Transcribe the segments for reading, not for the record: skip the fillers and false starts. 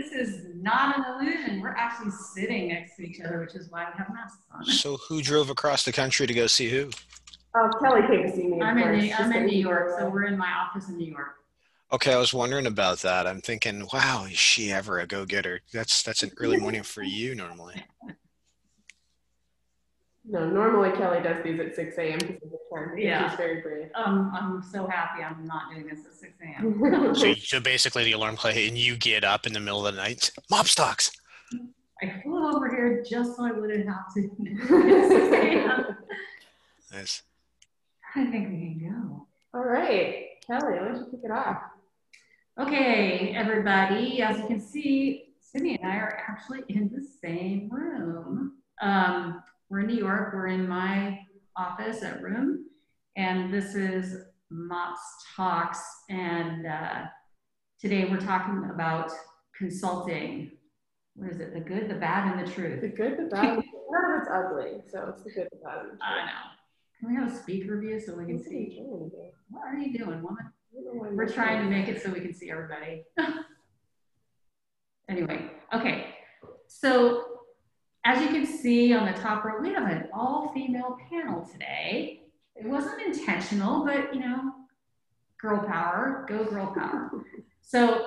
this is not an illusion. We're actually sitting next to each other, which is why we have masks on. So who drove across the country to go see who? Oh, Kelly came to see me. I'm in New York, so we're in my office in New York. Okay, I was wondering about that. I'm thinking, wow, is she ever a go-getter? That's an early morning for you normally. No, normally Kelly does these at 6 a.m. Pacific time. Yeah. She's very brave. I'm so happy I'm not doing this at 6 a.m. So basically the alarm play and you get up in the middle of the night. MOPsTalks. I flew over here just so I wouldn't have to at 6 a.m. Nice. I think we can go. All right, Kelly, why don't you kick it off? Okay, everybody, as you can see, Sydney and I are actually in the same room. We're in New York, we're in my office at Room, and this is MOPs Talks, and today we're talking about consulting. What is it? The good, the bad, and the truth. The good, the bad, none of it's ugly, so it's the good, the bad, and the truth. I know. Can we have a speaker view so we can see? What are you doing, woman? We're trying to make it so we can see everybody. Anyway, okay. So as you can see on the top row, we have an all-female panel today. It wasn't intentional, but you know, girl power, go girl power. So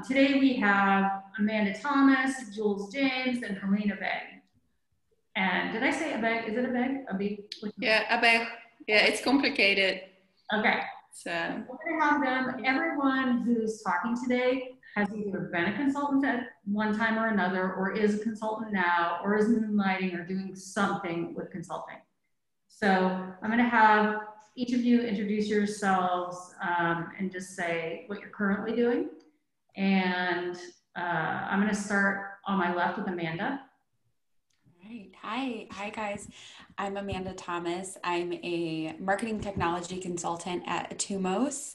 today we have Amanda Thomas, Jules James, and Helena Begg. And did I say Abeg? Is it Abeg? Yeah, Abeg. Yeah, it's complicated. Okay. So we're gonna have them. Everyone who's talking today has either been a consultant at one time or another, or is a consultant now, or is moonlighting or doing something with consulting. So I'm gonna have each of you introduce yourselves and just say what you're currently doing. And I'm gonna start on my left with Amanda. Hi guys. I'm Amanda Thomas. I'm a marketing technology consultant at Atumos,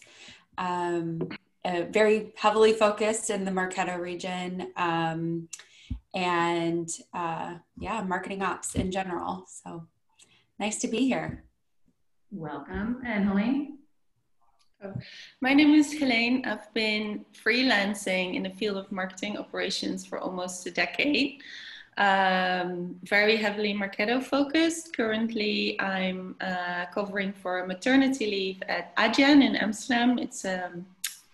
very heavily focused in the Marketo region, and yeah, marketing ops in general. So nice to be here. Welcome. And Helene? My name is Helene. I've been freelancing in the field of marketing operations for almost a decade. Very heavily Marketo focused. Currently, I'm covering for a maternity leave at Adyen in Amsterdam. It's a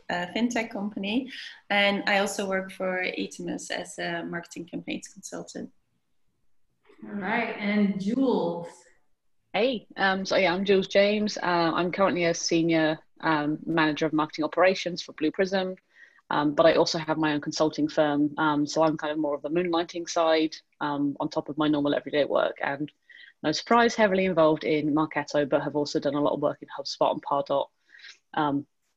fintech company. And I also work for Atumos as a marketing campaigns consultant. All right. And Jules? Hey, so yeah, I'm Jules James. I'm currently a senior manager of marketing operations for Blue Prism. But I also have my own consulting firm, so I'm kind of more of the moonlighting side on top of my normal everyday work, and no surprise, heavily involved in Marketo, but have also done a lot of work in HubSpot and Pardot.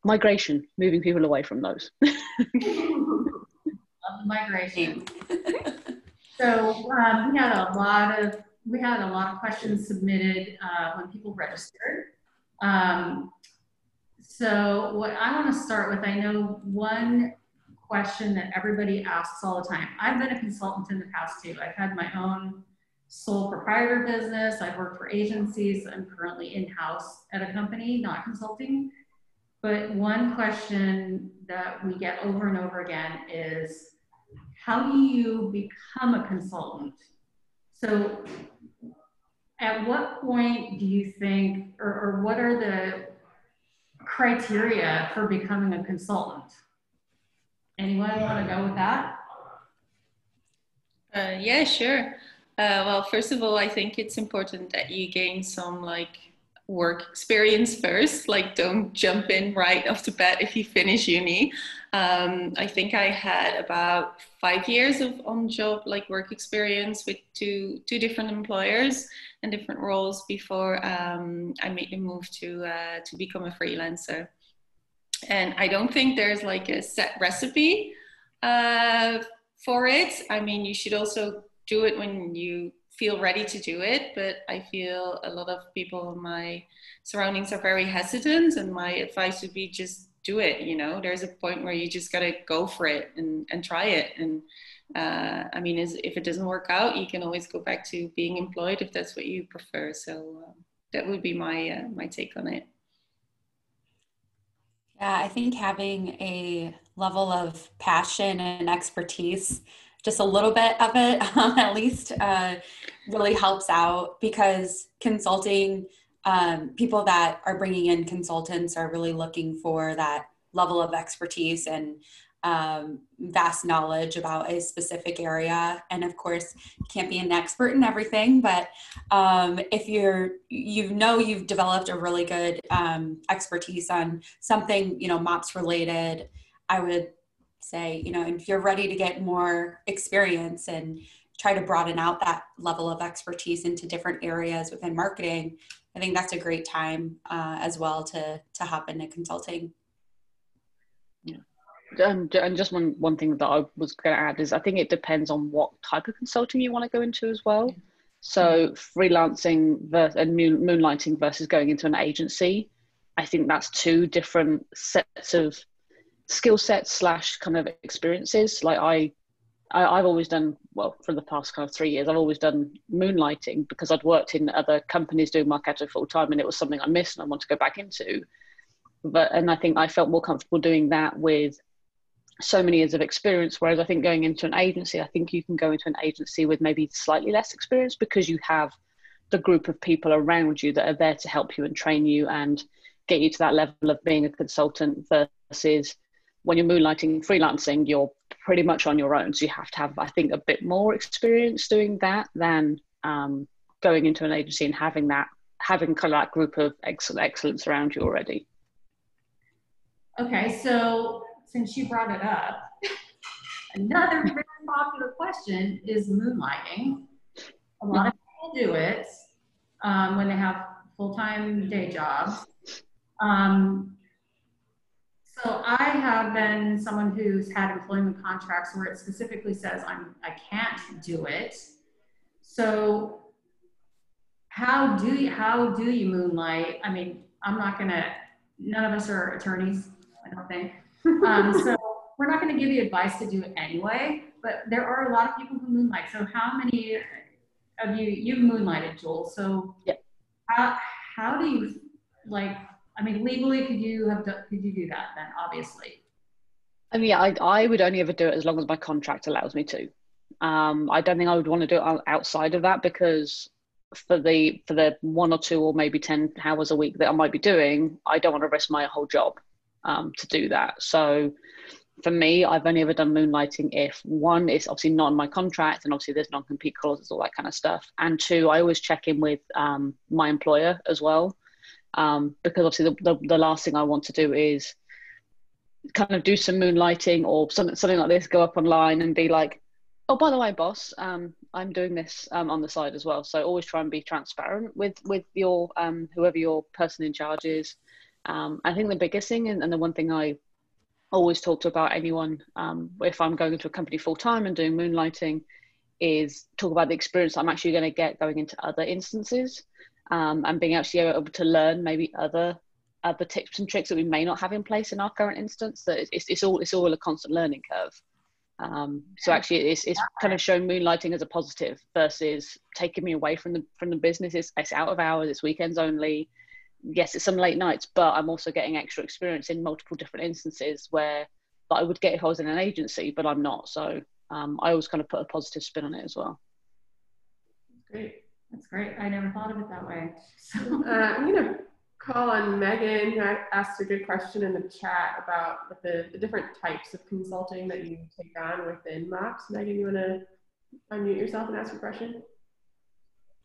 Migration, moving people away from those. Love the migration. So we had a lot of questions submitted when people registered. So what I want to start with, I know one question that everybody asks all the time. I've been a consultant in the past too. I've had my own sole proprietor business. I've worked for agencies. I'm currently in-house at a company, not consulting. But one question that we get over and over again is, how do you become a consultant? So at what point do you think, or what are the criteria for becoming a consultant? Anyone want to go with that? Yeah, sure. Well, first of all, I think it's important that you gain some work experience first. Don't jump in right off the bat if you finish uni. I think I had about 5 years of on-job work experience with two different employers and different roles before I made the move to become a freelancer. And I don't think there's a set recipe for it. I mean, you should also do it when you feel ready to do it, but I feel a lot of people in my surroundings are very hesitant, and my advice would be just do it. You know, there's a point where you just gotta go for it and try it. And I mean, if it doesn't work out, you can always go back to being employed if that's what you prefer. So that would be my take on it. Yeah, I think having a level of passion and expertise, just a little bit of it at least, really helps out, because consulting, people that are bringing in consultants are really looking for that level of expertise and vast knowledge about a specific area. And of course, you can't be an expert in everything, but if you've developed a really good expertise on something, MOPS related, I would say, if you're ready to get more experience and try to broaden out that level of expertise into different areas within marketing, I think that's a great time as well to hop into consulting. Yeah. And just one thing that I was going to add is I think it depends on what type of consulting you want to go into as well. So freelancing and moonlighting versus going into an agency, I think that's two different sets of skill sets / kind of experiences. Like I've always done, well, for the past kind of 3 years, I've always done moonlighting because I'd worked in other companies doing Marketo full time, and it was something I missed and I want to go back into. And I think I felt more comfortable doing that with so many years of experience. Whereas I think going into an agency, I think you can go into an agency with maybe slightly less experience because you have the group of people around you that are there to help you and train you and get you to that level of being a consultant, versus when you're moonlighting, freelancing, you're pretty much on your own. So you have to have, I think, a bit more experience doing that than going into an agency and having kind of that group of excellence around you already. Okay, so since you brought it up, another very popular question is moonlighting. A lot of people do it when they have full-time day jobs. So I have been someone who's had employment contracts where it specifically says I can't do it. So how do you moonlight? I mean, none of us are attorneys, I don't think. So we're not going to give you advice to do it anyway, but there are a lot of people who moonlight. So how many of you've moonlighted, Joel? So yeah. How do you, like, I mean, legally, could you do that then, obviously? I mean, yeah, I would only ever do it as long as my contract allows me to. I don't think I would want to do it outside of that, because for the 1 or 2 or maybe 10 hours a week that I might be doing, I don't want to risk my whole job to do that. So for me, I've only ever done moonlighting if, 1, it's obviously not in my contract, and obviously there's non-compete clauses, all that kind of stuff. And 2, I always check in with my employer as well, because obviously the last thing I want to do is kind of do some moonlighting or something like this, go up online and be like, oh, by the way, boss, I'm doing this on the side as well. So always try and be transparent with your whoever your person in charge is. I think the biggest thing, and the one thing I always talk to about anyone, if I'm going into a company full time and doing moonlighting, is talk about the experience I'm actually going to get going into other instances, and being actually able to learn maybe other tips and tricks that we may not have in place in our current instance. That it's all a constant learning curve. So actually it's kind of showing moonlighting as a positive versus taking me away from the business. It's out of hours, it's weekends only. Yes, it's some late nights, but I'm also getting extra experience in multiple different instances that I would get if I was in an agency, but I'm not. So I always kind of put a positive spin on it as well. Great. That's great. I never thought of it that way. So. I'm going to call on Megan, who asked a good question in the chat about the different types of consulting that you take on within MOPs. Megan, you want to unmute yourself and ask your question?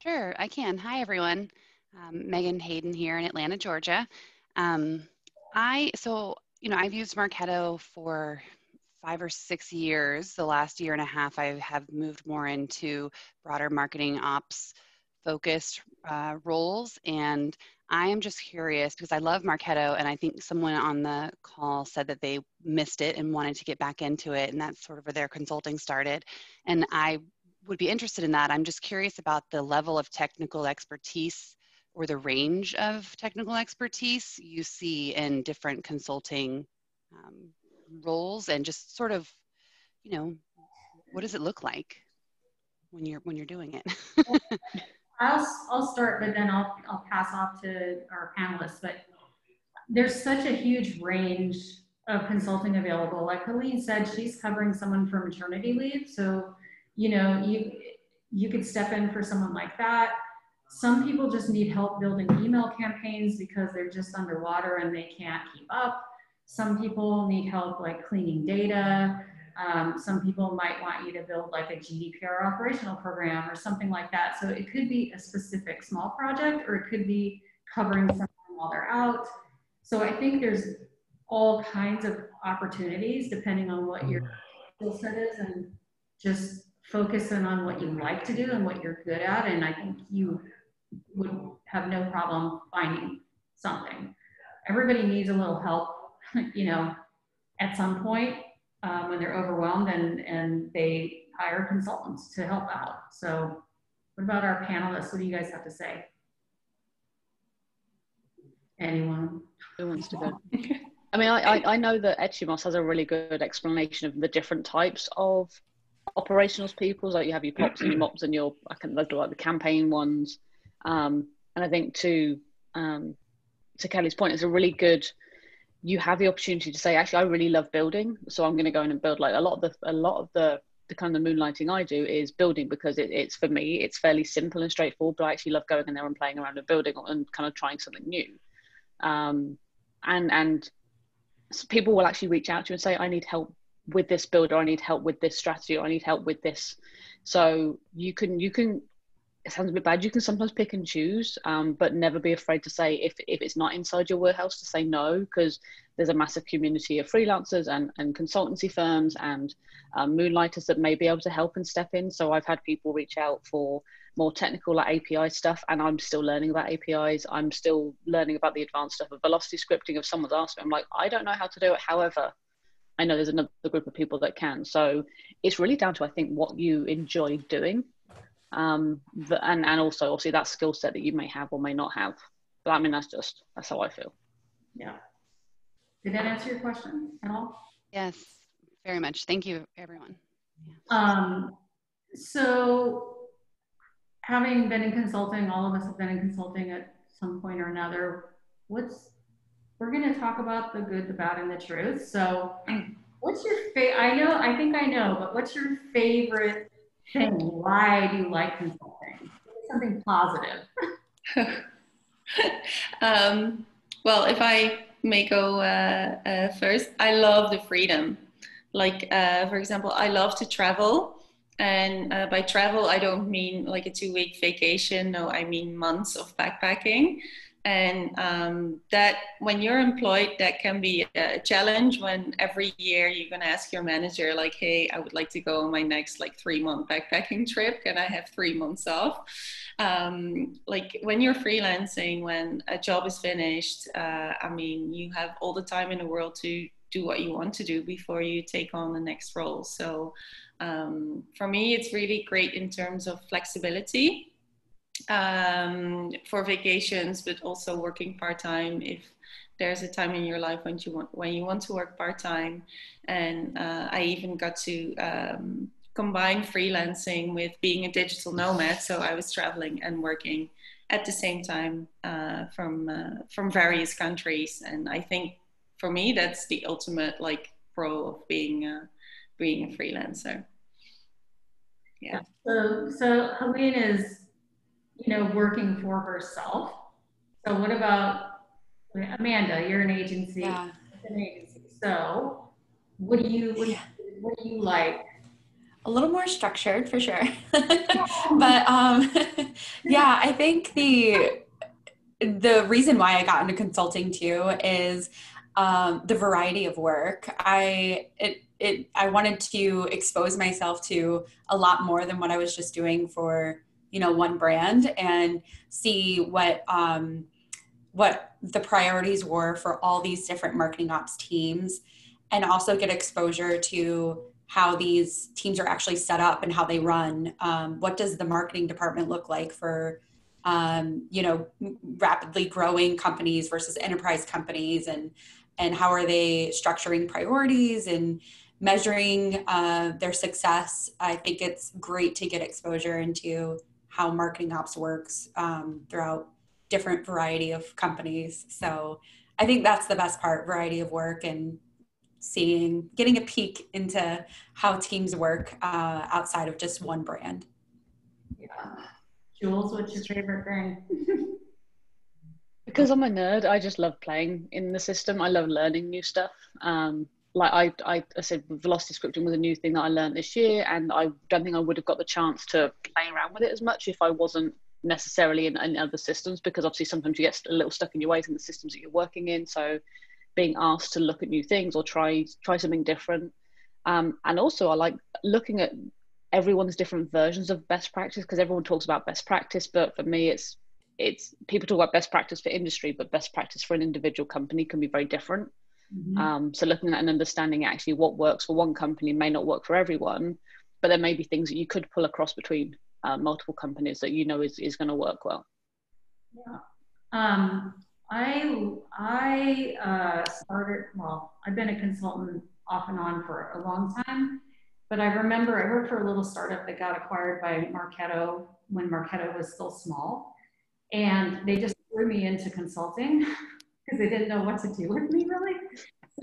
Sure, I can. Hi, everyone. Megan Hayden here in Atlanta, Georgia. I've used Marketo for 5 or 6 years. The last year and a half, I have moved more into broader marketing ops focused roles. And I am just curious because I love Marketo, and I think someone on the call said that they missed it and wanted to get back into it. And that's sort of where their consulting started. And I would be interested in that. I'm just curious about the level of technical expertise or the range of technical expertise you see in different consulting roles, and just sort of, what does it look like when you're doing it? I'll start, but then I'll pass off to our panelists. But there's such a huge range of consulting available. Like Helene said, she's covering someone for maternity leave. So, you know, you could step in for someone like that. Some people just need help building email campaigns because they're just underwater and they can't keep up. Some people need help like cleaning data. Some people might want you to build like a GDPR operational program or something like that. So it could be a specific small project, or it could be covering someone while they're out. So I think there's all kinds of opportunities depending on what your skill set is, and just focusing on what you like to do and what you're good at. And I think you would have no problem finding something. Everybody needs a little help, you know, at some point when they're overwhelmed, and they hire consultants to help out. So what about our panelists? What do you guys have to say? Anyone? Who wants to go? I mean, I know that ETUMOS has a really good explanation of the different types of operationals people. Like you have your POPs and your MOPs and your, I can look like the campaign ones. And I think to Kelly's point, it's a really good, you have the opportunity to say, actually, I really love building. So I'm going to go in and build. Like a lot of the kind of moonlighting I do is building, because it's for me, it's fairly simple and straightforward, but I actually love going in there and playing around and building and kind of trying something new. And people will actually reach out to you and say, I need help with this build, or I need help with this strategy, or I need help with this. So you can, it sounds a bit bad, you can sometimes pick and choose, but never be afraid to say, if it's not inside your warehouse, to say no, because there's a massive community of freelancers and consultancy firms and moonlighters that may be able to help and step in. So I've had people reach out for more technical like API stuff, and I'm still learning about APIs. I'm still learning about the advanced stuff of velocity scripting. If someone's asked me, I'm like, I don't know how to do it. However, I know there's another group of people that can. So it's really down to, I think, what you enjoy doing. And also obviously that skill set that you may have or may not have. But I mean, that's how I feel. Yeah. Did that answer your question at all? Yes, very much. Thank you, everyone. Yeah. So having been in consulting, all of us have been in consulting at some point or another. We're going to talk about the good, the bad, and the truth. So what's your I think I know, but what's your favorite thing? Why do you like consulting? Something positive. Well, if I may go first, I love the freedom. Like, for example, I love to travel. And by travel, I don't mean like a 2-week vacation. No, I mean months of backpacking. And that when you're employed, that can be a challenge when every year you're going to ask your manager, like, hey, I would like to go on my next like 3-month backpacking trip. Can I have 3 months off? Like when you're freelancing, when a job is finished, I mean, you have all the time in the world to do what you want to do before you take on the next role. So for me, it's really great in terms of flexibility for vacations, but also working part-time if there's a time in your life when you want to work part-time. And I even got to combine freelancing with being a digital nomad. So I was traveling and working at the same time from various countries. And I think for me, that's the ultimate like pro of being a freelancer. Yeah. So Helene is, working for herself. So what about Amanda? You're an agency. Yeah. An agency. So what do you like? A little more structured for sure. But yeah, I think the reason why I got into consulting too is the variety of work. I wanted to expose myself to a lot more than what I was just doing for, one brand, and see what the priorities were for all these different marketing ops teams, and also get exposure to how these teams are actually set up and how they run. What does the marketing department look like for, rapidly growing companies versus enterprise companies, and how are they structuring priorities and measuring their success. I think it's great to get exposure into how marketing ops works throughout different variety of companies. So I think that's the best part, variety of work and getting a peek into how teams work outside of just one brand. Yeah. Jules, what's your favorite thing? Because I'm a nerd, I just love playing in the system. I love learning new stuff. Like I said, velocity scripting was a new thing that I learned this year, and I don't think I would have got the chance to play around with it as much if I wasn't necessarily in other systems, because obviously sometimes you get a little stuck in your ways in the systems that you're working in. So being asked to look at new things or try something different. And also I like looking at everyone's different versions of best practice, because everyone talks about best practice, but for me it's people talk about best practice for industry, but best practice for an individual company can be very different. Mm-hmm. So looking at and understanding actually what works for one company may not work for everyone, but there may be things that you could pull across between multiple companies that you know is going to work well. Yeah. I started, well, I've been a consultant off and on for a long time, but I remember I worked for a little startup that got acquired by Marketo when Marketo was still small. And they just threw me into consulting because they didn't know what to do with me, really.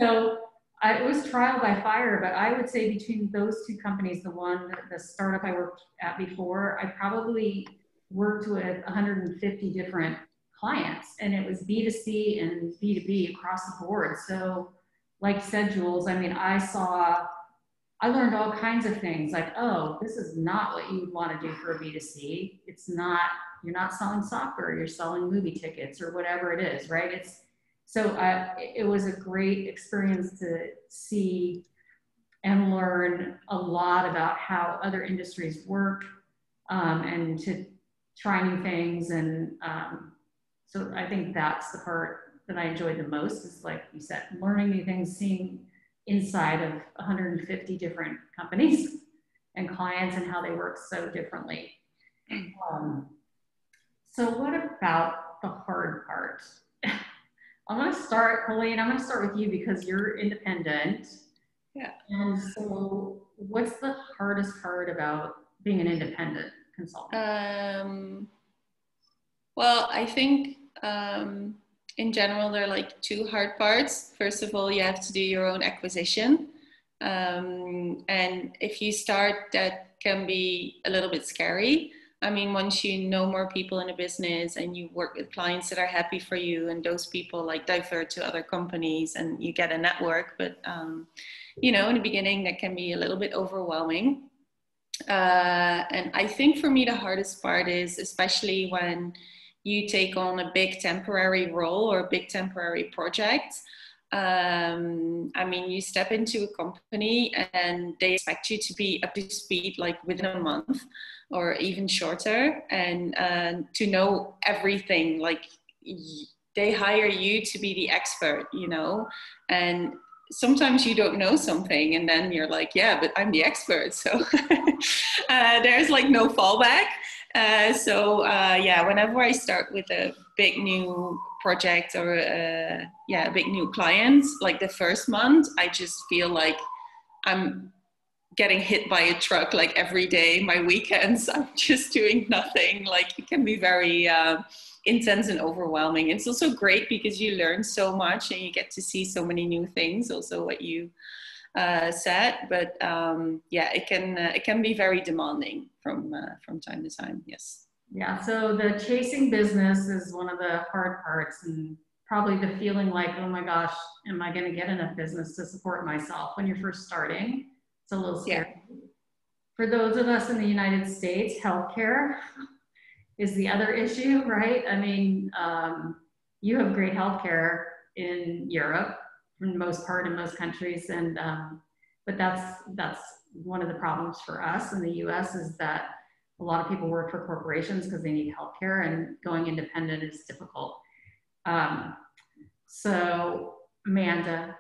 So it was trial by fire, but I would say between those two companies, the startup I worked at before, I probably worked with 150 different clients, and it was B2C and B2B across the board. So like said, Jules, I mean, I learned all kinds of things like, oh, this is not what you would want to do for a B2C. It's not, you're not selling soccer, you're selling movie tickets or whatever it is, right? It was a great experience to see and learn a lot about how other industries work, and to try new things. And so I think that's the part that I enjoyed the most, is like you said, learning new things, seeing inside of 150 different companies and clients and how they work so differently. So what about the hard part? I'm going to start, Helene, I'm going to start with you because you're independent. Yeah. And so what's the hardest part about being an independent consultant? Well, I think in general, there are like two hard parts. First of all, you have to do your own acquisition. And if you start, that can be a little bit scary. I mean, once you know more people in a business and you work with clients that are happy for you, and those people like divert to other companies and you get a network. But, you know, in the beginning, that can be a little bit overwhelming. And I think for me, the hardest part is especially when you take on a big temporary role or a big temporary project. I mean, you step into a company and they expect you to be up to speed like within a month or even shorter, and to know everything. Like they hire you to be the expert, you know, and sometimes you don't know something and then you're like, yeah, but I'm the expert. So there's like no fallback. Yeah, whenever I start with a big new project or a big new client, like the first month, I just feel like I'm getting hit by a truck like every day. My weekends, I'm just doing nothing. Like it can be very intense and overwhelming. It's also great because you learn so much and you get to see so many new things, also what you said, but it can be very demanding from time to time. Yes. Yeah, so the chasing business is one of the hard parts, and probably the feeling like, oh my gosh, am I going to get enough business to support myself when you're first starting? It's a little scary. Yeah. For those of us in the United States, healthcare is the other issue, right? I mean, you have great healthcare in Europe, for the most part, in most countries, and but that's one of the problems for us in the U.S. is that a lot of people work for corporations because they need healthcare, and going independent is difficult. So, Amanda,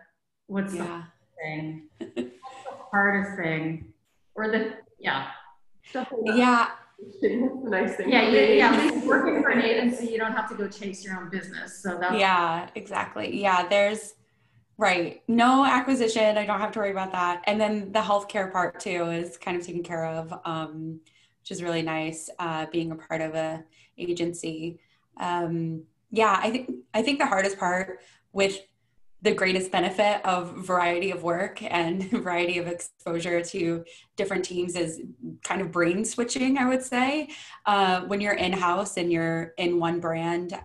what's the hardest thing? What's the hardest thing? Or the Stuff like that. That's the nice thing. Yeah. Working for an agency, you don't have to go chase your own business. So that's exactly. Yeah, there's no acquisition. I don't have to worry about that. And then the healthcare part too is kind of taken care of, which is really nice. Being a part of a agency. I think the hardest part with the greatest benefit of variety of work and variety of exposure to different teams is kind of brain switching, I would say. When you're in-house and you're in one brand,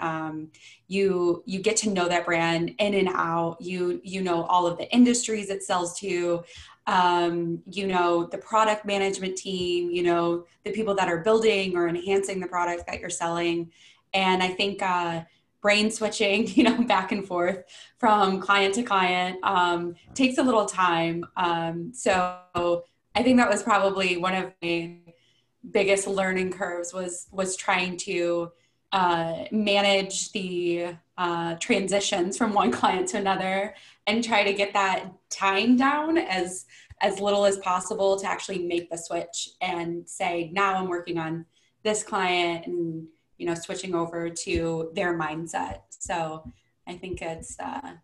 you get to know that brand in and out. You know all of the industries it sells to. You know the product management team, you know the people that are building or enhancing the product that you're selling. And I think brain switching, you know, back and forth from client to client takes a little time. So I think that was probably one of the biggest learning curves was trying to manage the transitions from one client to another and try to get that time down as little as possible to actually make the switch and say, now I'm working on this client and, you know, switching over to their mindset. So I think it's a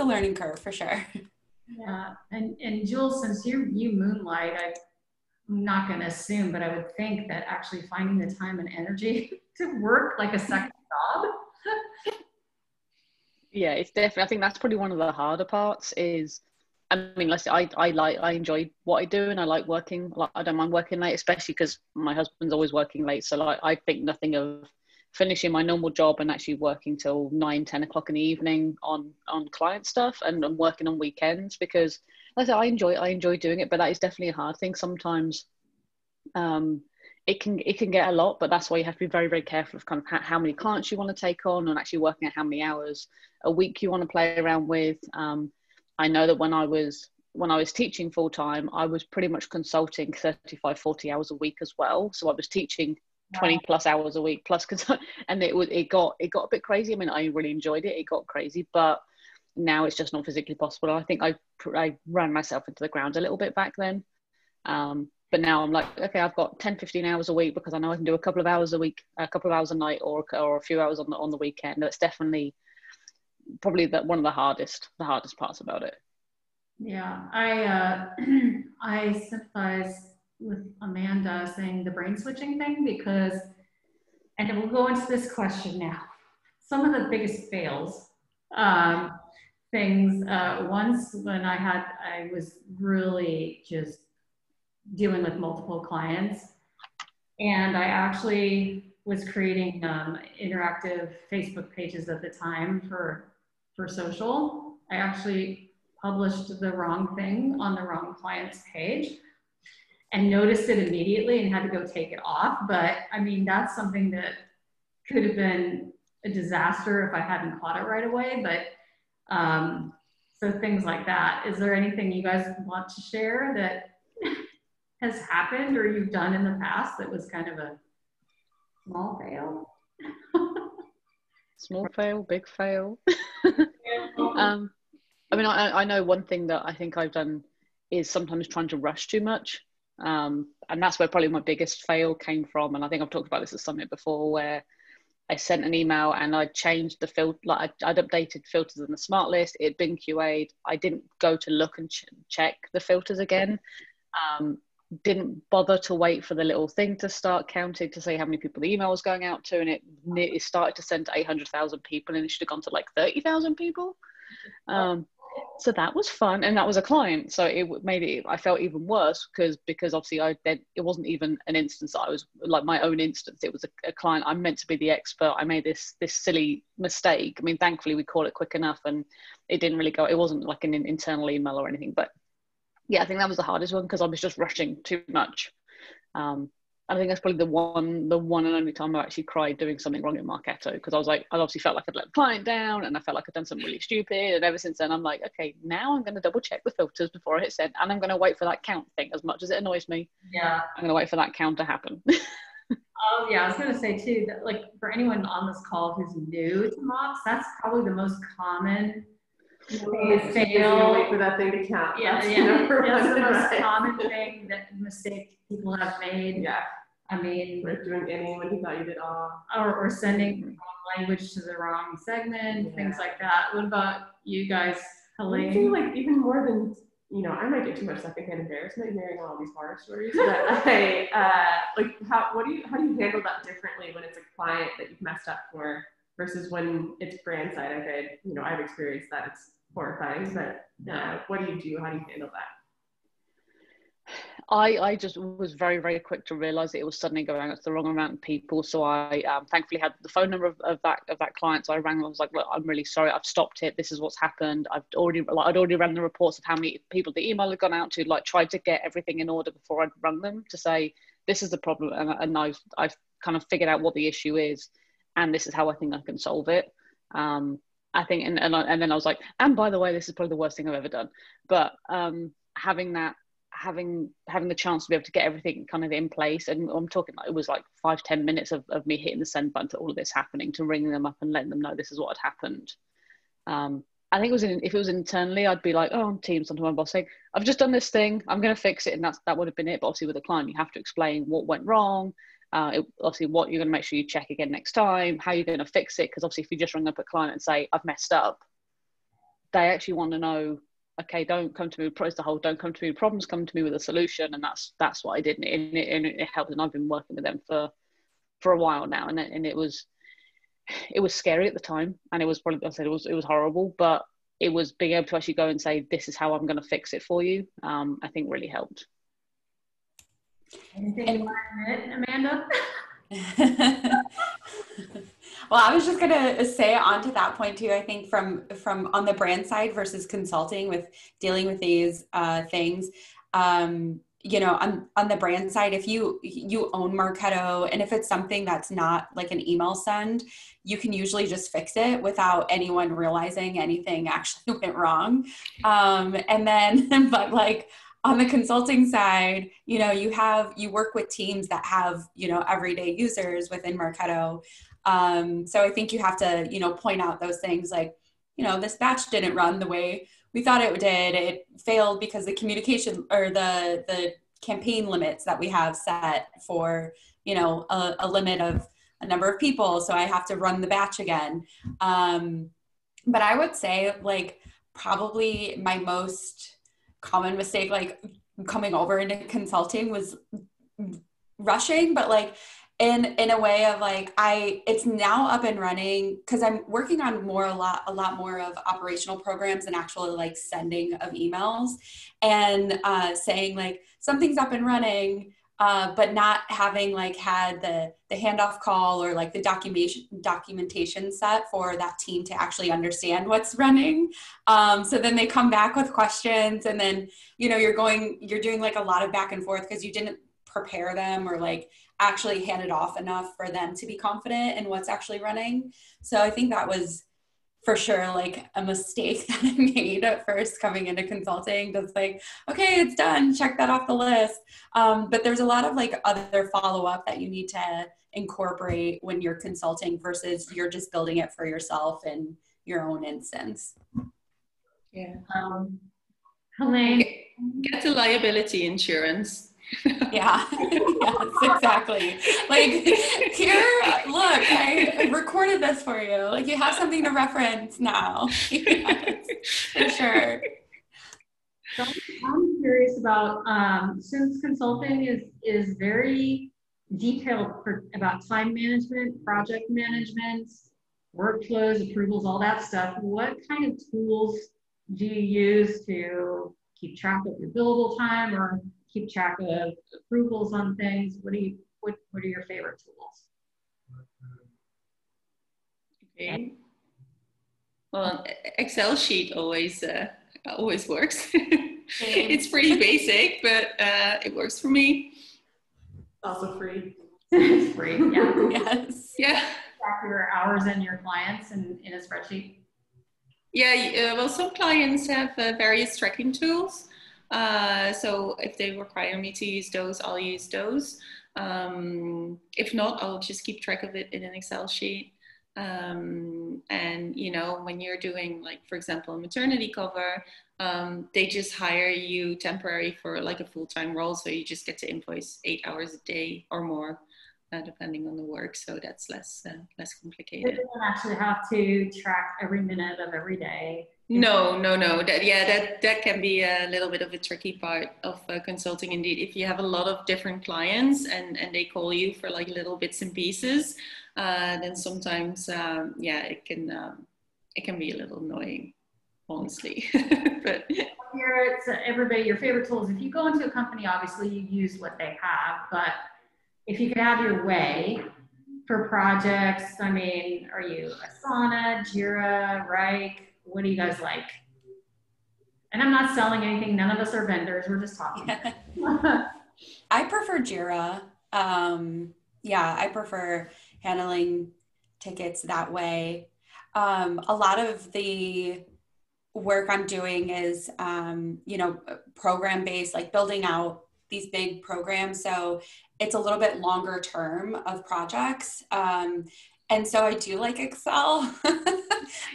learning curve for sure. Yeah, and Jules, since you moonlight, I'm not going to assume, but I would think that actually finding the time and energy to work like a second job. Yeah, it's definitely, I think that's probably one of the harder parts is, I mean, let's say I enjoy what I do and I like working. Like, I don't mind working late, especially because my husband's always working late. So like, I think nothing of finishing my normal job and actually working till 9-10 o'clock in the evening on client stuff and working on weekends, because like I said, I enjoy doing it, but that is definitely a hard thing sometimes. It can get a lot, but that's why you have to be very, very careful of kind of how many clients you want to take on and actually working out how many hours a week you want to play around with. I know that when I was teaching full time, I was pretty much consulting 35-40 hours a week as well. So I was teaching 20 plus hours a week plus and it got a bit crazy. I mean, I really enjoyed it. It got crazy, but now it's just not physically possible. I think I ran myself into the ground a little bit back then. But now I'm like, okay, I've got 10-15 hours a week because I know I can do a couple of hours a week, a couple of hours a night, or a few hours on the weekend. That's definitely probably one of the hardest parts about it. Yeah, I sympathize with Amanda saying the brain switching thing because, and we'll go into this question now. Some of the biggest fails, things. Once when I was really just dealing with multiple clients, and I actually was creating interactive Facebook pages at the time for social. I actually published the wrong thing on the wrong client's page and noticed it immediately and had to go take it off. But I mean, that's something that could have been a disaster if I hadn't caught it right away. But so things like that. Is there anything you guys want to share that has happened or you've done in the past that was kind of a small fail? Small fail, big fail. I mean, I know one thing that I think I've done is sometimes trying to rush too much. And that's where probably my biggest fail came from. And I think I've talked about this at Summit before, where I sent an email and I changed the filter, like I'd updated filters in the smart list. It had been QA'd. I didn't go to look and check the filters again. Didn't bother to wait for the little thing to start counting to say how many people the email was going out to. And it started to send to 800,000 people and it should have gone to like 30,000 people. So that was fun, and that was a client, so it made it, I felt even worse because obviously it wasn't even an instance that I was like my own instance. It was a client. I'm meant to be the expert. I made this silly mistake. I mean, thankfully we caught it quick enough and it didn't really go, it wasn't like an internal email or anything, but yeah, I think that was the hardest one because I was just rushing too much. I think that's probably the one and only time I actually cried doing something wrong at Marketo, because I was like, I obviously felt like I'd let the client down and I felt like I'd done something really stupid. And ever since then, I'm like, okay, now I'm going to double check the filters before I hit send, and I'm going to wait for that count thing. As much as it annoys me, yeah, I'm going to wait for that count to happen. Oh yeah, I was going to say too that like for anyone on this call who's new to MOPs, that's probably the most common fail. Wait for that thing to count. Yeah, That's that's the most common thing mistake people have made. Yeah. I mean, or doing any when he thought you did all. Or sending the wrong language to the wrong segment, things like that. What about you guys, Helene? I feel like even more than, I might get too much secondhand embarrassment hearing all these horror stories, but how do you handle that differently when it's a client that you've messed up for versus when it's brand side? I've experienced that horrifying, but what do you do? How do you handle that? I just was very, very quick to realize that it was suddenly going out to the wrong amount of people. So I thankfully had the phone number of that client. So I rang them. I was like, look, I'm really sorry. I've stopped it. This is what's happened. I'd already ran the reports of how many people the email had gone out to, like tried to get everything in order before I'd rung them to say, this is the problem. And I've kind of figured out what the issue is. And this is how I think I can solve it. I think, and then I was like, and by the way, this is probably the worst thing I've ever done. But having the chance to be able to get everything kind of in place, and I'm talking like it was like 5-10 minutes of me hitting the send button to all of this happening, to ringing them up and letting them know this is what had happened. I think if it was internally, I'd be like, oh, on Teams, onto my boss saying, I've just done this thing, I'm going to fix it, and that would have been it. But obviously with a client, you have to explain what went wrong, obviously what you're going to make sure you check again next time, how you're going to fix it, because obviously if you just ring up a client and say, I've messed up, they actually want to know, okay, don't come to me with don't come to me with problems, come to me with a solution. And that's what I did, and it helped. And I've been working with them for a while now, and it was scary at the time, and it was probably, I said, it was horrible, but it was being able to actually go and say, this is how I'm going to fix it for you, I think really helped. Anything you want to admit, Amanda? Well, I was just gonna say onto that point too. I think from on the brand side versus consulting with dealing with these things, you know, on the brand side, if you own Marketo, and if it's something that's not like an email send, you can usually just fix it without anyone realizing anything actually went wrong. And then, but like on the consulting side, you know, you work with teams that have, you know, everyday users within Marketo. So I think you have to, you know, point out those things like, you know, this batch didn't run the way we thought it did. It failed because the communication or the campaign limits that we have set for, you know, a limit of a number of people. So I have to run the batch again. But I would say like probably my most common mistake, like coming over into consulting, was rushing, but like in a way of like, it's now up and running because I'm working on a lot more of operational programs and actually like sending of emails and saying like something's up and running, but not having like had the handoff call or like the documentation set for that team to actually understand what's running. So then they come back with questions, and then, you know, you're doing like a lot of back and forth because you didn't prepare them or like actually hand it off enough for them to be confident in what's actually running. So I think that was for sure like a mistake that I made at first coming into consulting. That's like, okay, it's done, check that off the list. But there's a lot of like other follow-up that you need to incorporate when you're consulting versus you're just building it for yourself in your own instance. Yeah. Helene, Get the liability insurance. Yeah, yes, exactly. Like, here, look, I recorded this for you. Like, you have something to reference now. Yes, for sure. So I'm curious about, since consulting is very detailed about time management, project management, workflows, approvals, all that stuff, what kind of tools do you use to keep track of your billable time or keep track of approvals on things? What are your favorite tools? Okay. Well, Excel sheet always works. It's pretty basic, but it works for me. Also free. It's free, yeah. Yes. Yeah. Track your hours and your clients in a spreadsheet. Yeah, well, some clients have various tracking tools. So if they require me to use those, I'll use those. If not, I'll just keep track of it in an Excel sheet. And, you know, when you're doing, like, for example, a maternity cover, they just hire you temporary for like a full-time role. So you just get to invoice 8 hours a day or more, depending on the work. So that's less complicated. You don't actually have to track every minute of every day. No. That can be a little bit of a tricky part of consulting indeed. If you have a lot of different clients and they call you for like little bits and pieces, then sometimes, it can be a little annoying. honestly. But here, it's everybody, your favorite tools. If you go into a company, obviously you use what they have, but if you could have your way for projects, I mean, are you Asana, Jira, Rike? What do you guys like? And I'm not selling anything. None of us are vendors. We're just talking. I prefer Jira. Yeah, I prefer handling tickets that way. A lot of the work I'm doing is, you know, program based, like building out these big programs. So it's a little bit longer term of projects. And so I do like Excel.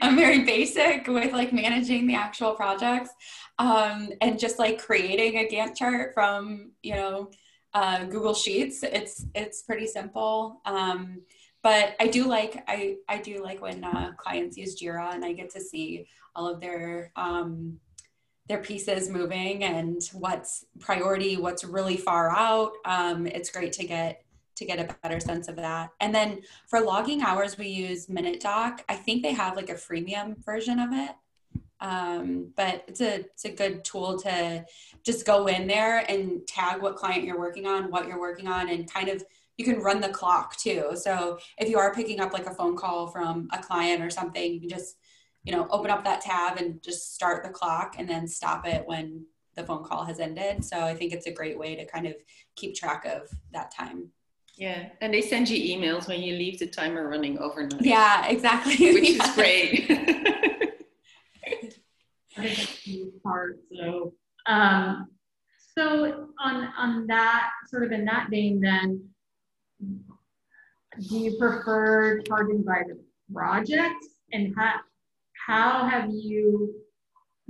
I'm very basic with like managing the actual projects, and just like creating a Gantt chart from, you know, Google Sheets. It's pretty simple. But I do like when clients use Jira and I get to see all of their pieces moving and what's priority, what's really far out. It's great to get a better sense of that. And then for logging hours, we use MinuteDoc. I think they have like a freemium version of it. But it's a good tool to just go in there and tag what client you're working on, what you're working on, and kind of, you can run the clock too. So if you are picking up like a phone call from a client or something, you can just, you know, open up that tab and just start the clock and then stop it when the phone call has ended. So I think it's a great way to kind of keep track of that time. yeah, and they send you emails when you leave the timer running overnight. Yeah, exactly. Which is great. I think that's the part. So, so on that sort of in that vein, then, do you prefer charging by the project, and how have you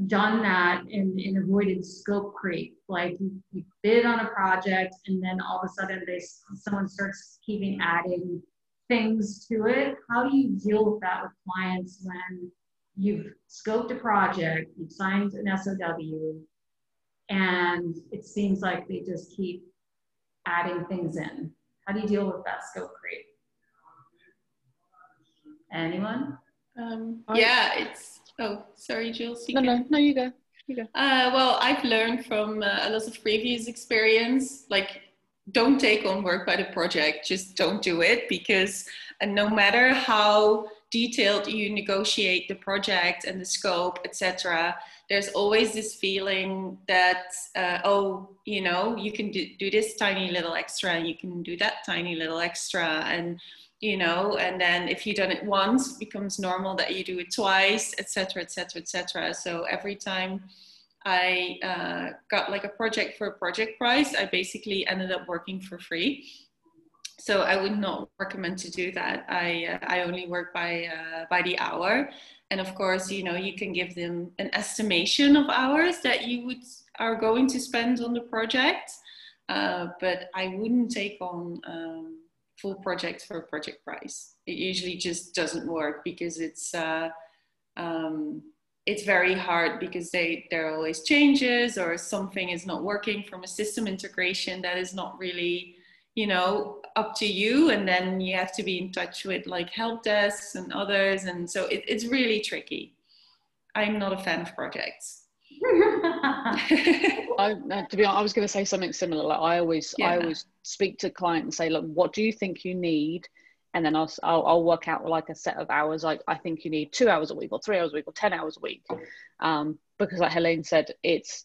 done that and avoided scope creep? Like you bid on a project and then all of a sudden someone starts keeping adding things to it. How do you deal with that with clients when you've scoped a project, you've signed an SOW, and it seems like they just keep adding things in? How do you deal with that scope creep? Anyone? Yeah, it's, oh, sorry, Jules. No, you go. Well, I've learned from a lot of previous experience, like, don't take on work by the project, just don't do it, because no matter how detailed you negotiate the project and the scope, etc., there's always this feeling that, oh, you know, you can do this tiny little extra, and you can do that tiny little extra, and you know, and then if you've done it once, it becomes normal that you do it twice, etc., etc., etc. So every time I got like a project for a project price, I basically ended up working for free. So I would not recommend to do that. I only work by the hour, and of course, you know, you can give them an estimation of hours that you are going to spend on the project, but I wouldn't take on full projects for a project price. It usually just doesn't work, because it's very hard, because there are always changes, or something is not working from a system integration that is not really, you know, up to you, and then you have to be in touch with like help desks and others, and so it's really tricky. I'm not a fan of projects. To be honest, I was going to say something similar. Like I always speak to clients and say, look, what do you think you need? And then I'll work out like a set of hours. Like I think you need 2 hours a week, or 3 hours a week, or 10 hours a week. Because like Helene said, it's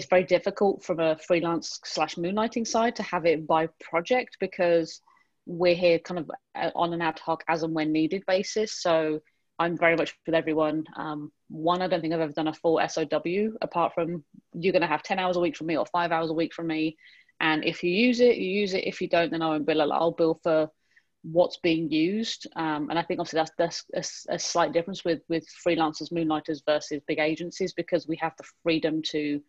very difficult from a freelance / moonlighting side to have it by project, because we're here kind of on an ad hoc as and when needed basis. So I'm very much with everyone. One, I don't think I've ever done a full SOW, apart from you're going to have 10 hours a week from me or 5 hours a week from me. And if you use it, you use it. If you don't, then I won't bill. I'll bill for what's being used. And I think obviously that's a slight difference with freelancers, moonlighters versus big agencies, because we have the freedom to,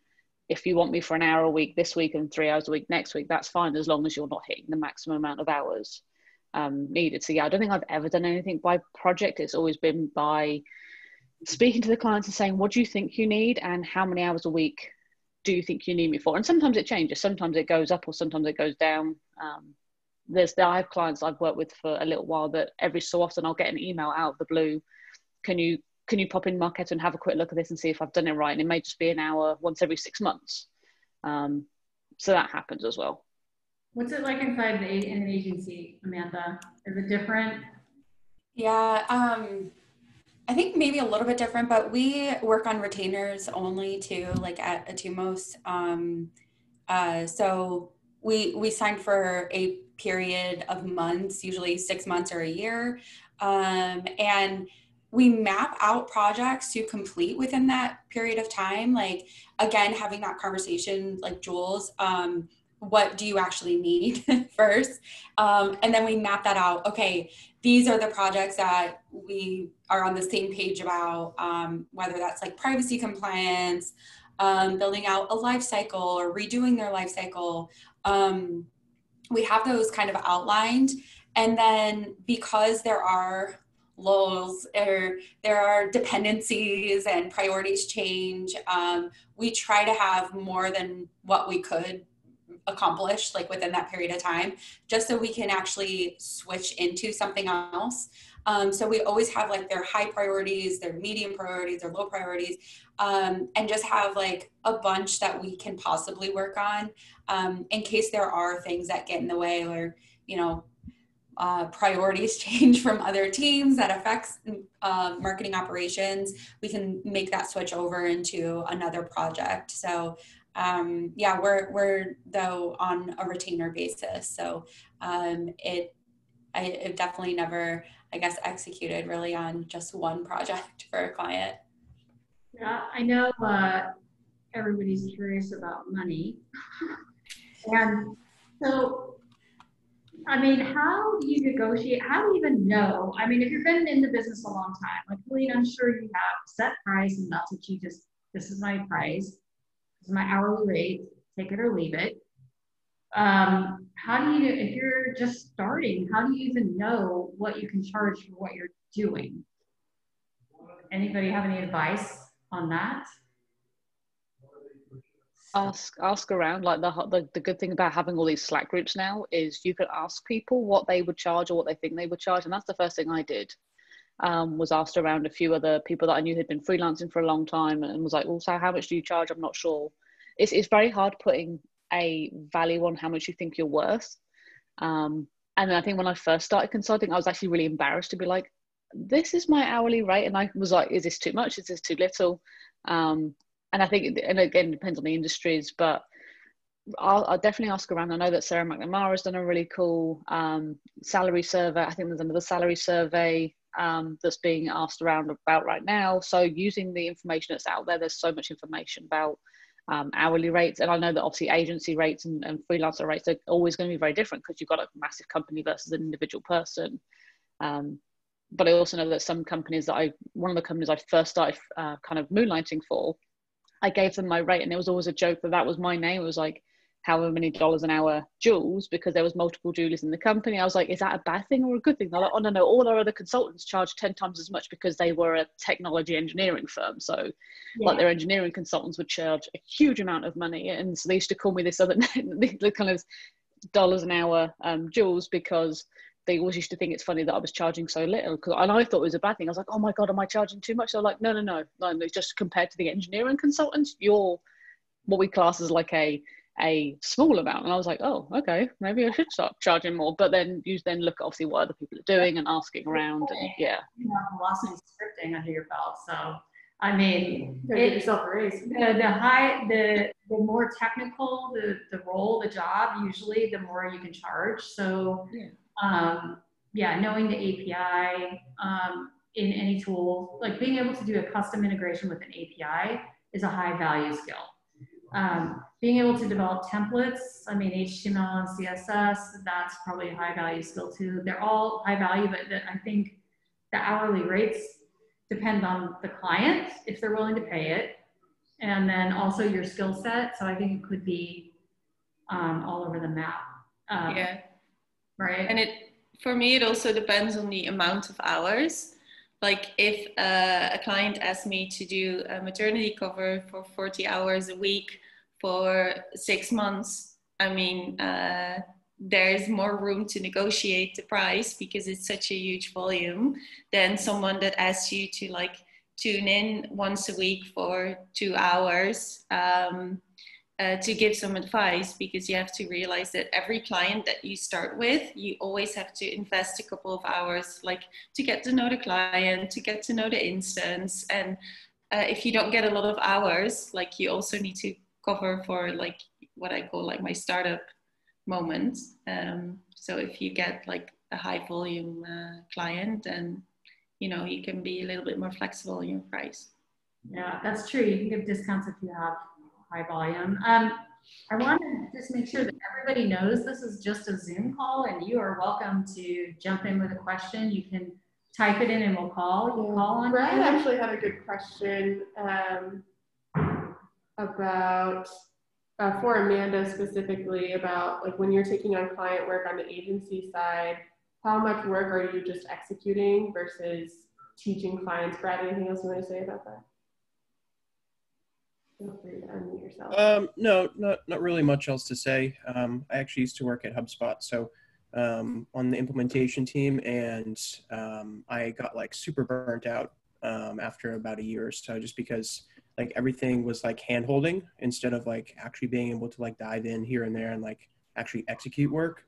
if you want me for an hour a week this week and 3 hours a week next week, that's fine, as long as you're not hitting the maximum amount of hours needed. So yeah, I don't think I've ever done anything by project. It's always been by speaking to the clients and saying, what do you think you need, and how many hours a week do you think you need me for? And sometimes it changes. Sometimes it goes up, or sometimes it goes down. I have clients I've worked with for a little while that every so often I'll get an email out of the blue. Can you can you pop in Marketo and have a quick look at this and see if I've done it right? And it may just be an hour once every 6 months. So that happens as well. What's it like inside in an agency, Amanda? Is it different? Yeah, I think maybe a little bit different, but we work on retainers only too, like at Atumos. So we sign for a period of months, usually 6 months or a year. And we map out projects to complete within that period of time. Like, again, having that conversation, like Jules, what do you actually need first? And then we map that out. Okay, these are the projects that we are on the same page about, whether that's like privacy compliance, building out a life cycle or redoing their life cycle. We have those kind of outlined. And then because there are lulls or there are dependencies and priorities change, we try to have more than what we could accomplish like within that period of time, just so we can actually switch into something else. So we always have like their high priorities, their medium priorities, their low priorities, and just have like a bunch that we can possibly work on in case there are things that get in the way, or, you know, priorities change from other teams that affects marketing operations. We can make that switch over into another project. So yeah, we're though on a retainer basis. So I've definitely never, I guess, executed really on just one project for a client. Yeah, I know everybody's curious about money. And so, I mean, how do you negotiate? How do you even know? I mean, if you've been in the business a long time, like Colleen, I'm sure you have set price and that's what you just, this is my price, this is my hourly rate, take it or leave it. How do you, if you're just starting, how do you even know what you can charge for what you're doing? Anybody have any advice on that? Ask around. Like the good thing about having all these Slack groups now is you can ask people what they would charge or what they think they would charge. And that's the first thing I did, was asked around a few other people that I knew had been freelancing for a long time and was like, well, so how much do you charge? I'm not sure. It's very hard putting a value on how much you think you're worth. And I think when I first started consulting, I was actually really embarrassed to be like, this is my hourly rate. And I was like, is this too much? Is this too little? And I think, and again, it depends on the industries, but I'll definitely ask around. I know that Sarah McNamara has done a really cool salary survey. I think there's another salary survey that's being asked around about right now. So using the information that's out there, there's so much information about hourly rates. And I know that obviously agency rates and freelancer rates are always going to be very different because you've got a massive company versus an individual person. But I also know that some companies that one of the companies I first started kind of moonlighting for, I gave them my rate, and it was always a joke that was my name. It was like however many dollars an hour Jules, because there was multiple Julies in the company. I was like, is that a bad thing or a good thing? They're like, oh no, all our other consultants charge 10 times as much because they were a technology engineering firm. So yeah, like their engineering consultants would charge a huge amount of money. And so they used to call me this other the kind of dollars an hour Jules, because they always used to think it's funny that I was charging so little. And I thought it was a bad thing. I was like, oh my God, am I charging too much? They're like, no, just compared to the engineering consultants, you're what we class as like a small amount. And I was like, oh, okay, maybe I should start charging more. But then you then look at obviously what other people are doing and asking around, and yeah. You have lots of scripting under your belt. So, I mean, give yourself a raise. The more technical the role, the job, usually the more you can charge. So, yeah, knowing the API in any tool, like being able to do a custom integration with an API is a high value skill. Being able to develop templates, I mean, HTML and CSS, that's probably a high value skill too. They're all high value, but I think the hourly rates depend on the client, if they're willing to pay it, and then also your skill set. So I think it could be all over the map. Yeah. Right. And for me, it also depends on the amount of hours. Like if a client asks me to do a maternity cover for 40 hours a week for 6 months, I mean, there's more room to negotiate the price because it's such a huge volume than someone that asks you to like tune in once a week for 2 hours to give some advice, because you have to realize that every client that you start with, you always have to invest a couple of hours, like to get to know the client, to get to know the instance. And if you don't get a lot of hours, like you also need to cover for like what I call like my startup moment. So if you get like a high volume client, then you can be a little bit more flexible in your price. Yeah, that's true. You can give discounts if you have high volume. I want to just make sure that everybody knows this is just a Zoom call, and you are welcome to jump in with a question. You can type it in and we'll call on Brad you. actually had a good question about, for Amanda specifically, about like when you're taking on client work on the agency side, how much work are you just executing versus teaching clients? Brad, anything else you want to say about that? Feel free to unmute yourself. No, not really much else to say. I actually used to work at HubSpot, so on the implementation team, and I got like super burnt out after about a year or so, just because like everything was like hand holding instead of like actually being able to like dive in here and there and like actually execute work.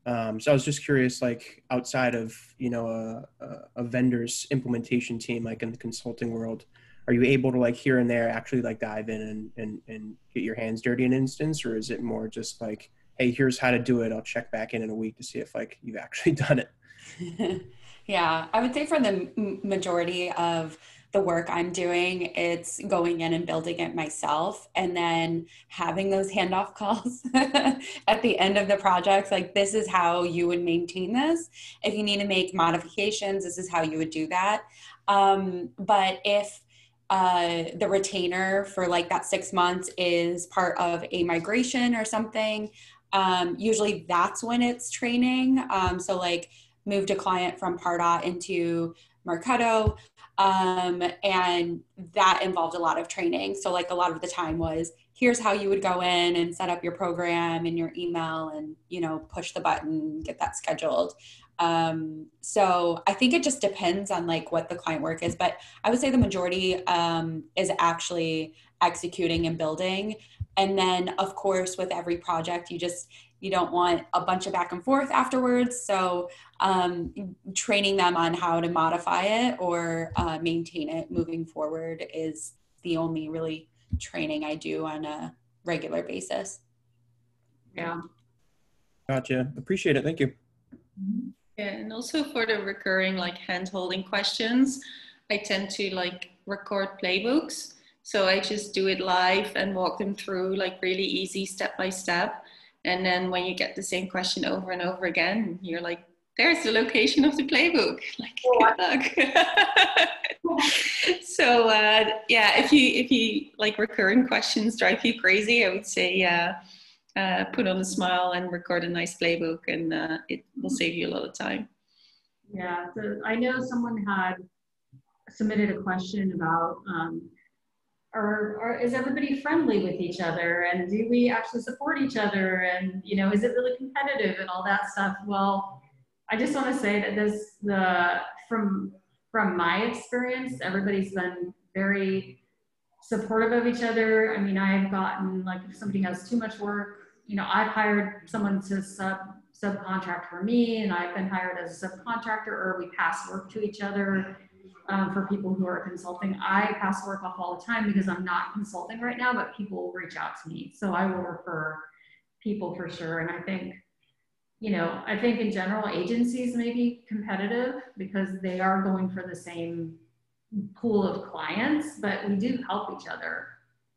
So I was just curious, like outside of a vendor's implementation team, like in the consulting world, are you able to like here and there actually like dive in and get your hands dirty in an instance, or is it more just like, hey, here's how to do it, I'll check back in a week to see if like you've actually done it? Yeah, I would say for the majority of the work I'm doing, it's going in and building it myself, and then having those handoff calls at the end of the project. Like, this is how you would maintain this. If you need to make modifications, this is how you would do that. But if the retainer for like that 6 months is part of a migration or something, usually that's when it's training. So like moved a client from Pardot into Marketo, and that involved a lot of training. So like a lot of the time was, here's how you would go in and set up your program and your email and, push the button, get that scheduled. So I think it just depends on like what the client work is, but I would say the majority is actually executing and building. And then of course, with every project, you don't want a bunch of back and forth afterwards. So training them on how to modify it or maintain it moving forward is the only really training I do on a regular basis. Yeah. Gotcha. Appreciate it. Thank you. Yeah, and also for the recurring like hand-holding questions, I tend to like record playbooks. So I just do it live and walk them through like really easy step by step. And then when you get the same question over and over again, you're like, there's the location of the playbook. Like, good luck. So yeah, if you like recurring questions drive you crazy, I would say put on a smile and record a nice playbook, and it will save you a lot of time. Yeah, so I know someone had submitted a question about is everybody friendly with each other, and do we actually support each other, and is it really competitive and all that stuff? Well, I just want to say that from my experience, everybody's been very supportive of each other. I mean, I've gotten, like, if somebody has too much work, I've hired someone to subcontract for me, and I've been hired as a subcontractor, or we pass work to each other. For people who are consulting, I pass work off all the time because I'm not consulting right now, but people will reach out to me. So I will refer people for sure. And I think, in general, agencies may be competitive because they are going for the same pool of clients, but we do help each other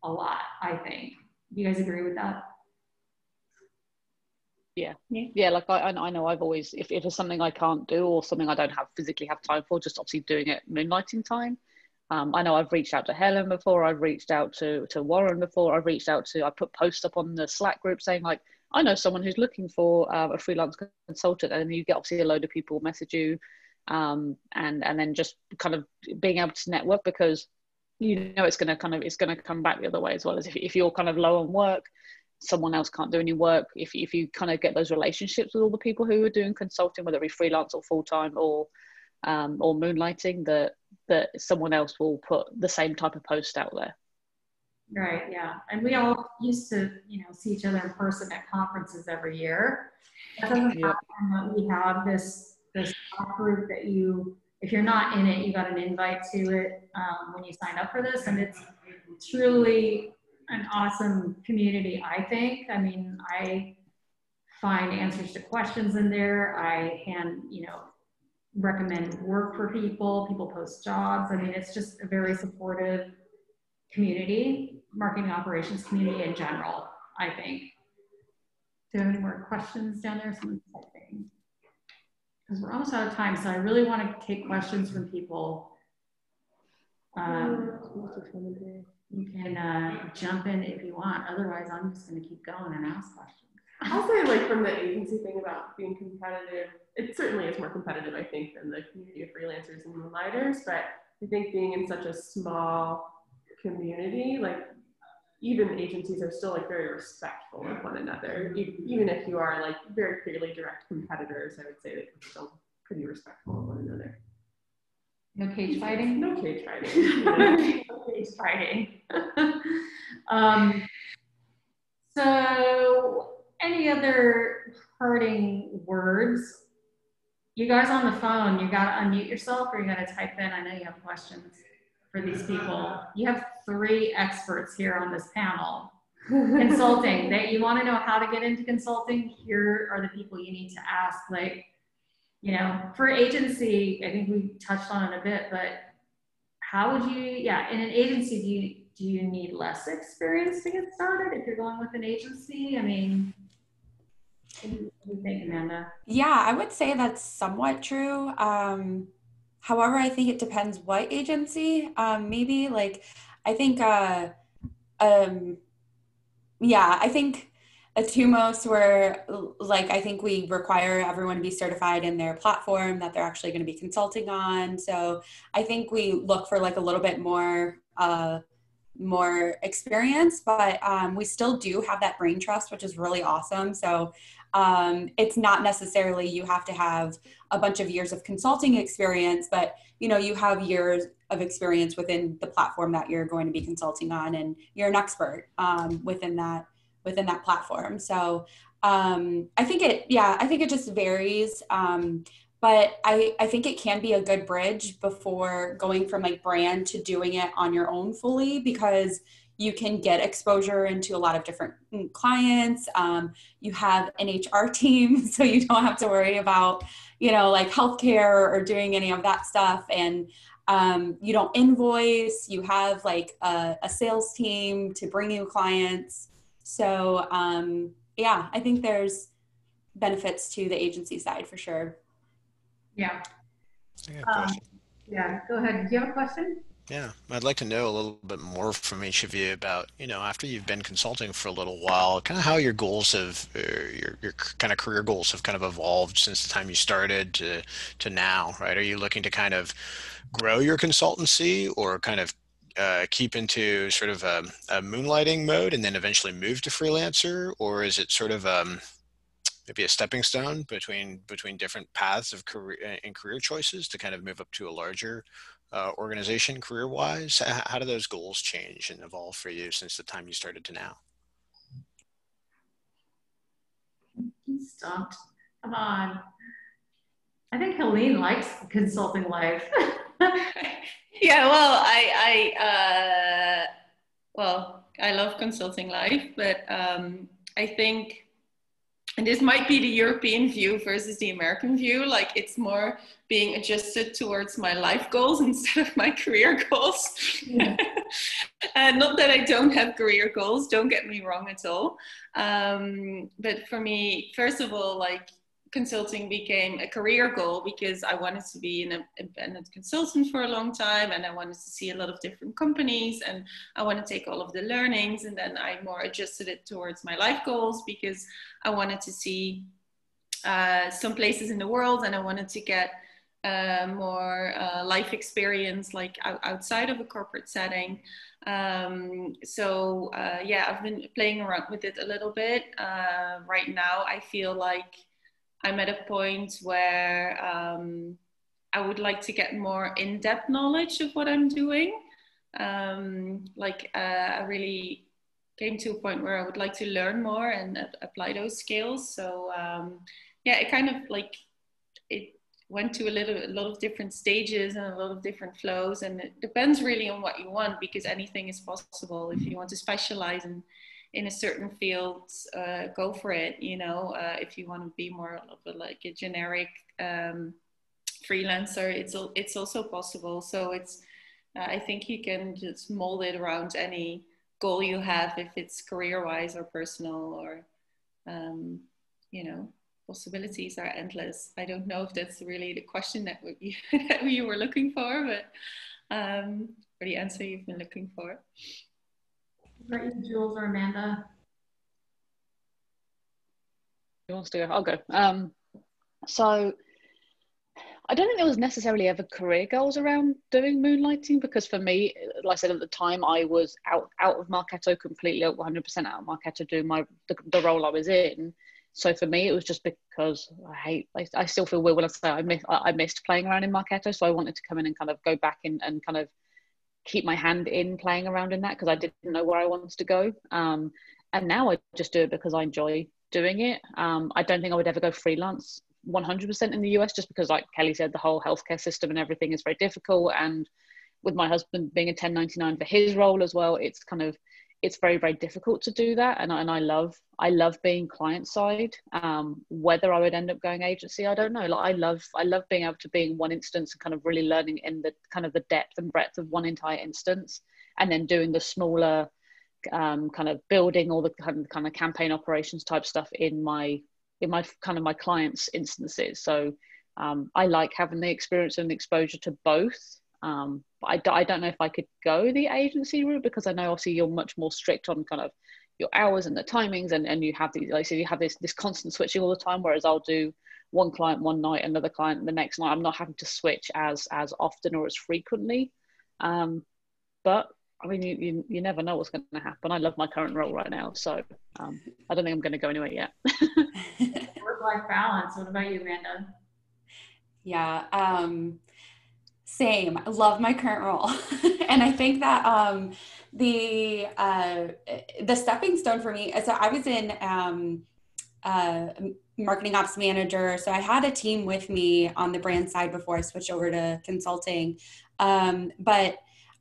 a lot, I think. Do you guys agree with that? Yeah. Like I know I've always, if it's something I can't do or something I don't physically have time for, just obviously doing it moonlighting time. I know I've reached out to Helen before. I've reached out to Warren before. I put posts up on the Slack group saying like, I know someone who's looking for a freelance consultant, and then you get obviously a load of people message you, and then just kind of being able to network, because it's going to come back the other way as well. As if you're kind of low on work, someone else can't do any work. If you kind of get those relationships with all the people who are doing consulting, whether it be freelance or full-time or moonlighting, that that someone else will put the same type of post out there. Right, yeah. And we all used to, see each other in person at conferences every year. That doesn't Yep. happen. We have this group that if you're not in it, you got an invite to it when you sign up for this. And it's truly an awesome community, I think. I mean, I find answers to questions in there. I recommend work for people. People post jobs. I mean, it's just a very supportive community, marketing operations community in general, I think. Do you have any more questions down there? Someone's typing. Because we're almost out of time, so I really want to take questions from people. You can jump in if you want. Otherwise, I'm just going to keep going and ask questions. I'll say, from the agency thing about being competitive, it certainly is more competitive, I think, than the community of freelancers and moonlighters. But I think being in such a small community, even agencies are still very respectful of one another. Even if you are very clearly direct competitors, I would say that we're still pretty respectful of one another. No cage fighting? No cage fighting. No cage fighting. So any other parting words? You guys on the phone, you got to unmute yourself or you got to type in. I know you have questions for these people. You have 3 experts here on this panel. Consulting, that you want to know how to get into consulting, here are the people you need to ask. For agency, I think we touched on it a bit, but how would you, in an agency, do you need less experience to get started if you're going with an agency? I mean, what do you think, Amanda? Yeah, I would say that's somewhat true. However, I think it depends what agency. Maybe I think, I think the 2 most were I think we require everyone to be certified in their platform that they're actually going to be consulting on. So I think we look for a little bit more experience, but we still do have that brain trust, which is really awesome. So it's not necessarily you have to have a bunch of years of consulting experience, but you have years of experience within the platform that you're going to be consulting on, and you're an expert within that platform. So I think it just varies. But I think it can be a good bridge before going from brand to doing it on your own fully, because you can get exposure into a lot of different clients. You have an HR team, so you don't have to worry about, healthcare or doing any of that stuff. And you don't invoice, you have a sales team to bring you clients. So I think there's benefits to the agency side for sure. Yeah. Yeah, go ahead. Do you have a question? Yeah, I'd like to know a little bit more from each of you about, after you've been consulting for a little while, kind of how your goals have, your kind of career goals have kind of evolved since the time you started to now, right? Are you looking to kind of grow your consultancy or kind of keep into sort of a moonlighting mode and then eventually move to freelancer? Or is it sort of maybe a stepping stone between different paths of career choices to kind of move up to a larger organization career-wise? How do those goals change and evolve for you since the time you started to now? He stopped. Come on. I think Helene likes consulting life. Yeah, well, I love consulting life, but I think, and this might be the European view versus the American view, it's more being adjusted towards my life goals instead of my career goals. Yeah. And not that I don't have career goals, don't get me wrong at all. But for me, first of all, consulting became a career goal because I wanted to be an independent consultant for a long time, and I wanted to see a lot of different companies, and I want to take all of the learnings, and then I more adjusted it towards my life goals because I wanted to see some places in the world, and I wanted to get more life experience outside of a corporate setting. So I've been playing around with it a little bit. Right now I feel like I'm at a point where I would like to get more in-depth knowledge of what I'm doing. I really came to a point where I would like to learn more and apply those skills. So yeah, it kind of like, it went to a lot of different stages and a lot of different flows, and it depends really on what you want, because anything is possible. If you want to specialize in a certain field, go for it. You know, if you want to be more of like a generic freelancer, it's also possible. So it's I think you can just mold it around any goal you have, if it's career-wise or personal, or you know, possibilities are endless. I don't know if that's really the question that you were looking for, but or the answer you've been looking for. Are you, Jules or Amanda? Who wants to go? I'll go. So I don't think there was necessarily ever career goals around doing moonlighting, because for me, like I said, at the time I was out of Marketo completely, 100% out of Marketo, doing the role I was in. So for me, it was just because I still feel weird when I say I missed playing around in Marketo. So I wanted to come in and kind of go back and kind of keep my hand in playing around in that, because I didn't know where I wanted to go. And now I just do it because I enjoy doing it. I don't think I would ever go freelance 100% in the US, just because, like Kelly said, the whole healthcare system and everything is very difficult. And with my husband being a 1099 for his role as well, it's very, very difficult to do that. And I love being client side. Whether I would end up going agency, I don't know. Like I love being able to be in one instance and kind of really learning in the kind of the depth and breadth of one entire instance, and then doing the smaller kind of building all the kind of campaign operations type stuff in my kind of my clients' instances. So I like having the experience and the exposure to both. But I don't know if I could go the agency route, because I know obviously you're much more strict on kind of your hours and the timings, and you have these, like I said, you have this constant switching all the time, whereas I'll do one client one night, another client the next night. I'm not having to switch as often or as frequently. But I mean, you never know what's going to happen. I love my current role right now, so I don't think I'm going to go anywhere yet. Work-life balance. What about you, Amanda? Yeah, same. I love my current role, and I think that the stepping stone for me. So I was in marketing ops manager, so I had a team with me on the brand side before I switched over to consulting, but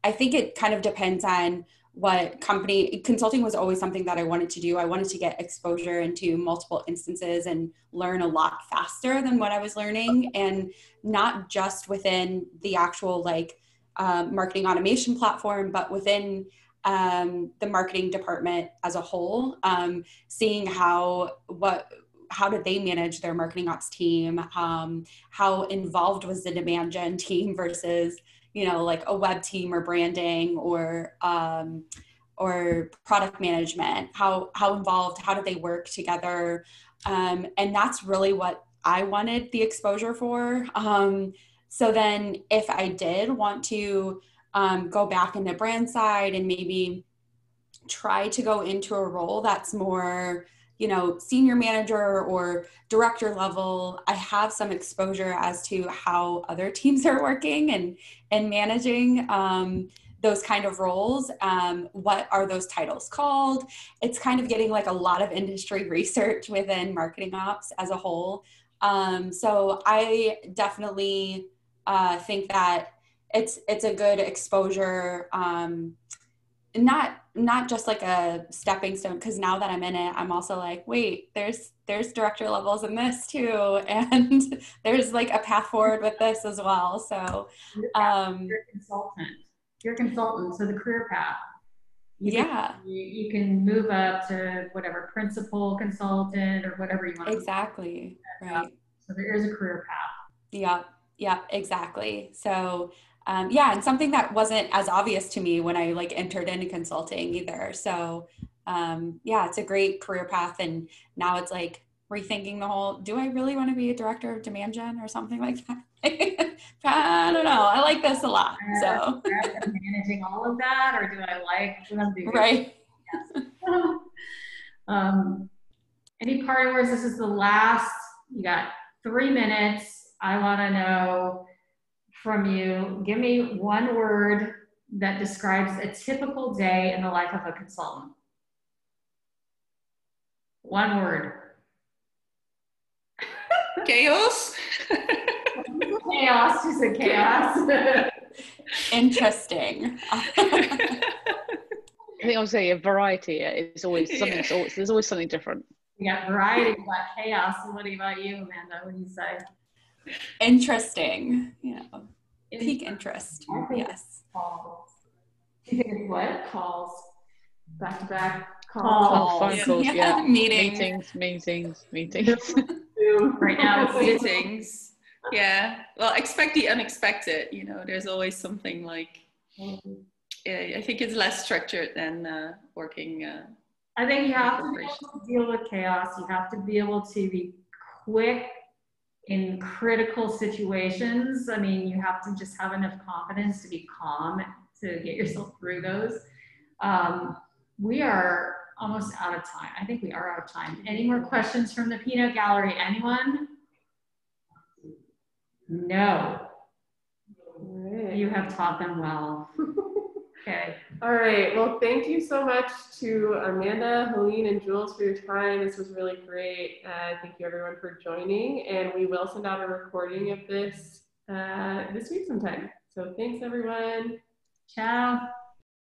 I think it kind of depends on what company. Consulting was always something that I wanted to do. I wanted to get exposure into multiple instances and learn a lot faster than what I was learning, and not just within the actual like marketing automation platform, but within the marketing department as a whole, seeing how did they manage their marketing ops team, how involved was the demand gen team versus, you know, like a web team or branding or product management, how involved, how did they work together? And that's really what I wanted the exposure for. So then if I did want to go back in the brand side and maybe try to go into a role that's more, you know, senior manager or director level, I have some exposure as to how other teams are working and managing those kind of roles. What are those titles called? It's kind of getting like a lot of industry research within marketing ops as a whole. So I definitely think that it's a good exposure, not just like a stepping stone, because now that I'm in it, I'm also like, wait, there's director levels in this too, and there's like a path forward with this as well. So you're a consultant, so the career path. You can move up to whatever, principal consultant or whatever you want. Exactly. Right. So there is a career path. Yeah, exactly. So yeah, and something that wasn't as obvious to me when I like entered into consulting either. So yeah, it's a great career path. And now it's like rethinking the whole, do I really want to be a director of demand gen or something like that? I don't know. I like this a lot. So managing all of that, or do I like what I'm doing? Right. Yes. Any parting words? This is the last, you got 3 minutes. I want to know from you. Give me one word that describes a typical day in the life of a consultant. One word. Chaos. Chaos. She said chaos. Interesting. I think I would say a variety. It's always something. Yeah. There's always something different. We got variety, we got chaos. And what about you, Amanda? What do you say? Interesting. Yeah. Peak interest. Yes. Calls. You think it's what? Calls. Back-to-back Calls. calls. Phone calls, Yeah. Meetings. Meetings. Right now it's Meetings. Yeah. Well, expect the unexpected. You know, there's always something like. I think it's less structured than working. I think you have to be able to deal with chaos. You have to be able to be quick in critical situations. I mean, you have to just have enough confidence to be calm to get yourself through those. We are almost out of time. I think we are out of time. Any more questions from the peanut gallery? Anyone? No. Right. You have taught them well. Okay. All right. Well, thank you so much to Amanda, Helene, and Jules for your time. This was really great. Thank you everyone for joining. And we will send out a recording of this this week sometime. So thanks everyone. Ciao.